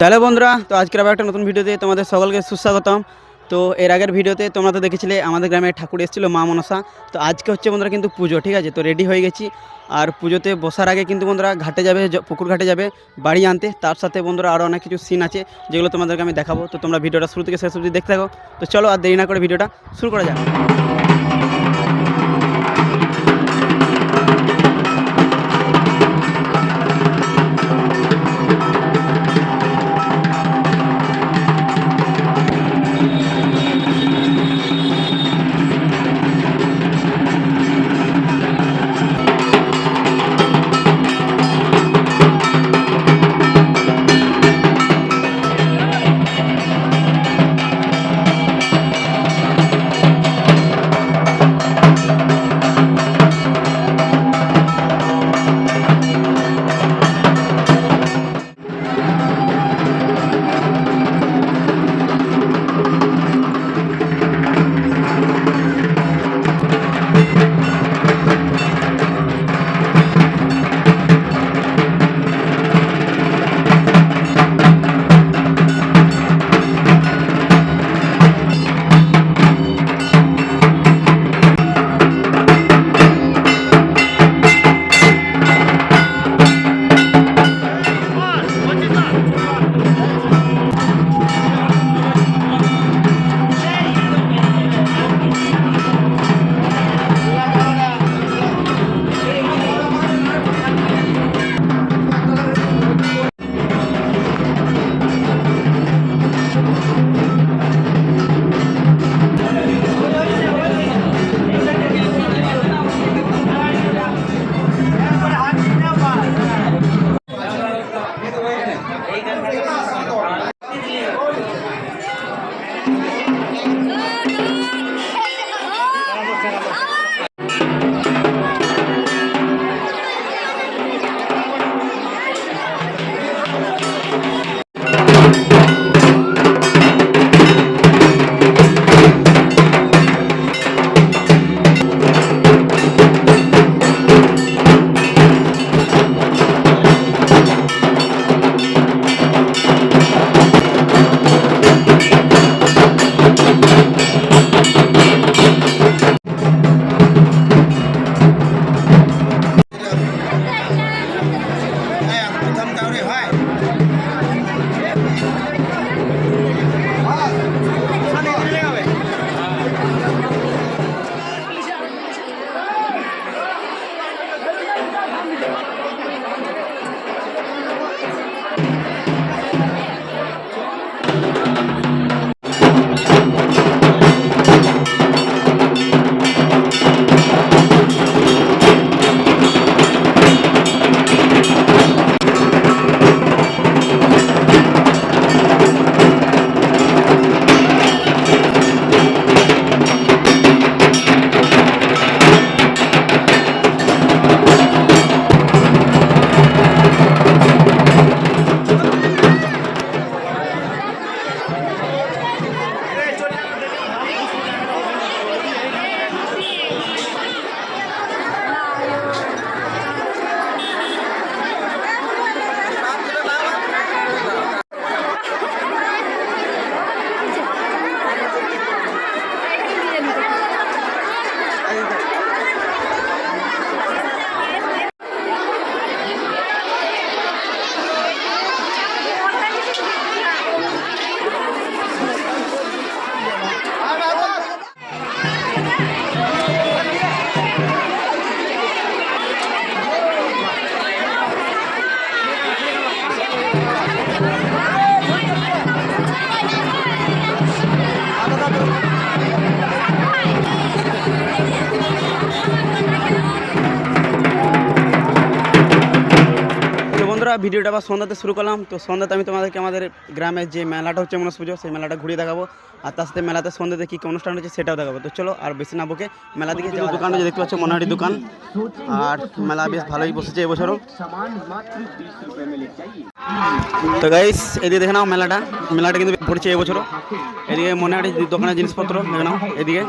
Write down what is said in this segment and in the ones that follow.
তাহলে বন্ধুরা, তো আজকের আবার একটা নতুন ভিডিওতে তোমাদের সকলকে সুস্বাগতম। তো এর আগের ভিডিওতে তোমরা তো দেখেছিলে আমাদের গ্রামে ঠাকুর এসেছিলো মা মনসা। তো আজকে হচ্ছে বন্ধুরা কিন্তু পুজো, ঠিক আছে? তো রেডি হয়ে গেছি। আর পুজোতে বসার আগে কিন্তু বন্ধুরা ঘাটে যাবে, পুকুর ঘাটে যাবে বাড়ি আনতে। তার সাথে বন্ধুরা আরও অনেক কিছু সিন আছে যেগুলো তোমাদেরকে আমি দেখাবো। তো তোমরা ভিডিওটা শুরু থেকে শেষ অবধি দেখতে থাকো। তো চলো আর দেরি না করে ভিডিওটা শুরু করা যাক। বন্ধুরা, ভিডিওটা আবার সন্ধ্যাতে শুরু করলাম। তো সন্ধ্যাতে আমি তোমাদেরকে আমাদের গ্রামের যে মেলাটা হচ্ছে মনস পুজো, সেই মেলাটা ঘুরিয়ে দেখাবো। আর তার সাথে মেলাতে সন্ধ্যাতে কী অনুষ্ঠান হচ্ছে সেটাও দেখাবো। তো চলো আর বেশি না বকে মেলা দিকে যাওয়া। দোকানটা যে দেখতে পাচ্ছ মনোহারি দোকান, আর মেলা বেশ ভালোই বসেছে এবছরও। তো গাইস, এদিকে দেখে নাও মেলাটা কিন্তু পড়ছে এবছরও। এদিকে মনোহারি দোকানের জিনিসপত্র দেখে নাও এদিকে,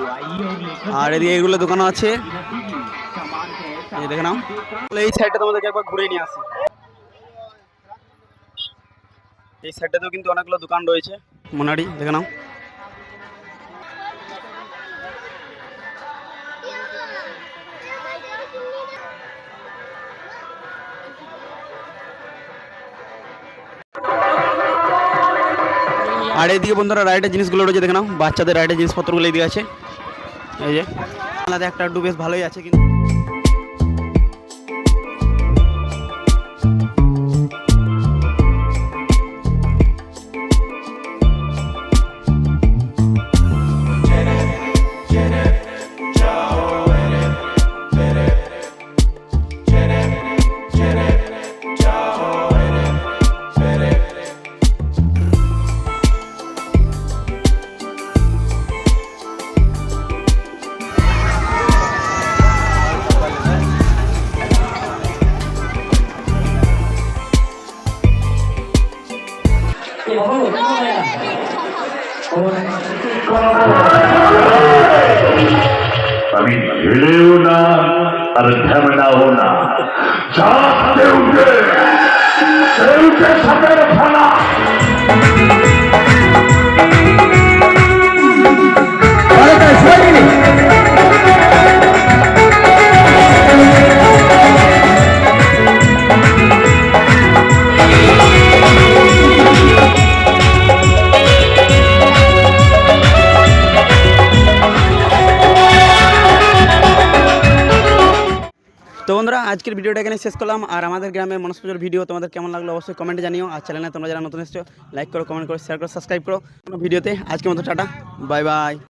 আর এদিকে এগুলো দোকানও আছে, এই দেখে নাও। এই সাইডটা তোমাদেরকে একবার ঘুরে নিয়ে আসি। এই সাইডটাতেও কিন্তু অনেকগুলো দোকান রয়েছে মোনাড়ি দেখে নাও। আর এইদিকে বন্ধুরা রাইডের জিনিসগুলো রয়েছে দেখে নাও, বাচ্চাদের রাইডের জিনিসপত্রগুলো এদিকে আছে। এই যে আলাদা একটা একটু বেশ ভালোই আছে কিন্তু। कभी हिलेओ ना और झमड़ाओ ना, जागते उठे सफेद फला। তো বন্ধুরা আজকের ভিডিওটা এখানে শেষ করলাম। আর আমাদের গ্রামের মনসা পুজোর ভিডিও তোমাদের কেমন লাগলো অবশ্যই কমেন্টে জানিও। আর চ্যানেলে তোমরা যারা নতুন এসেছো লাইক করো, কমেন্ট করো, শেয়ার করো, সাবস্ক্রাইব করো ভিডিওতে। আজকের মতো টাটা, বাই বাই।